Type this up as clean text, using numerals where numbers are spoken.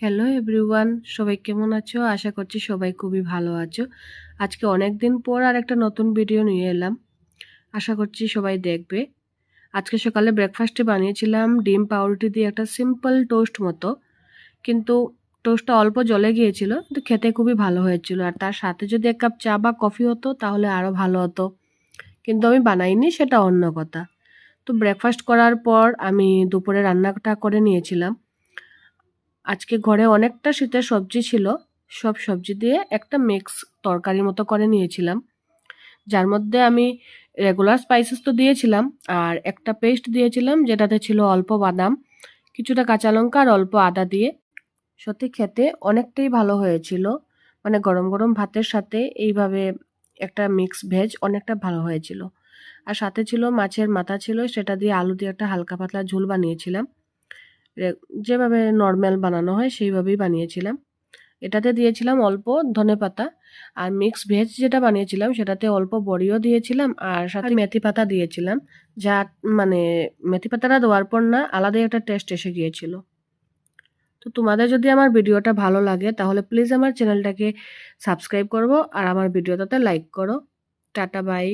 Hello everyone, সবাই কেমন আছো? আশা করছি সবাই খুবই ভালো আছো। আজকে অনেক দিন পর আর একটা নতুন ভিডিও নিয়ে এলাম। আশা করছি সবাই দেখবে। আজকে সকালে ব্রেকফাস্টে বানিয়েছিলাম ডিম পাউরুটি দিয়ে একটা সিম্পল টোস্ট মতো, কিন্তু টোস্টটা অল্প জ্বলে গিয়েছিল, কিন্তু খেতে খুবই ভালো হয়েছিল। আর তার সাথে যদি এক কাপ চা বা কফি হতো তাহলে আরও ভালো হতো, কিন্তু আমি বানাইনি, সেটা অন্য কথা। তো ব্রেকফাস্ট করার পর আমি দুপুরে রান্নাটা করে নিয়েছিলাম। আজকে ঘরে অনেকটা শীতের সবজি ছিল, সব সবজি দিয়ে একটা মিক্স তরকারি মতো করে নিয়েছিলাম, যার মধ্যে আমি রেগুলার স্পাইসেস তো দিয়েছিলাম, আর একটা পেস্ট দিয়েছিলাম যেটাতে ছিল অল্প বাদাম, কিছুটা কাঁচা লঙ্কা আর অল্প আদা দিয়ে। সত্যি খেতে অনেকটাই ভালো হয়েছিল, মানে গরম গরম ভাতের সাথে এইভাবে একটা মিক্স ভেজ অনেকটা ভালো হয়েছিল। আর সাথে ছিল মাছের মাথা ছিল, সেটা দিয়ে আলু দিয়ে একটা হালকা পাতলা ঝোল বানিয়েছিলাম। যেভাবে নর্মাল বানানো হয় সেইভাবেই বানিয়েছিলাম। এটাতে দিয়েছিলাম অল্প ধনেপাতা, আর মিক্স ভেজ যেটা বানিয়েছিলাম সেটাতে অল্প বড়িও দিয়েছিলাম আর সাথে মেথি পাতা দিয়েছিলাম, যা মানে মেথি পাতাটা দেওয়ার পর না আলাদাই একটা টেস্ট এসে গিয়েছিল। তো তোমাদের যদি আমার ভিডিওটা ভালো লাগে তাহলে প্লিজ আমার চ্যানেলটাকে সাবস্ক্রাইব করবো আর আমার ভিডিওটাতে লাইক করো। Tata bye.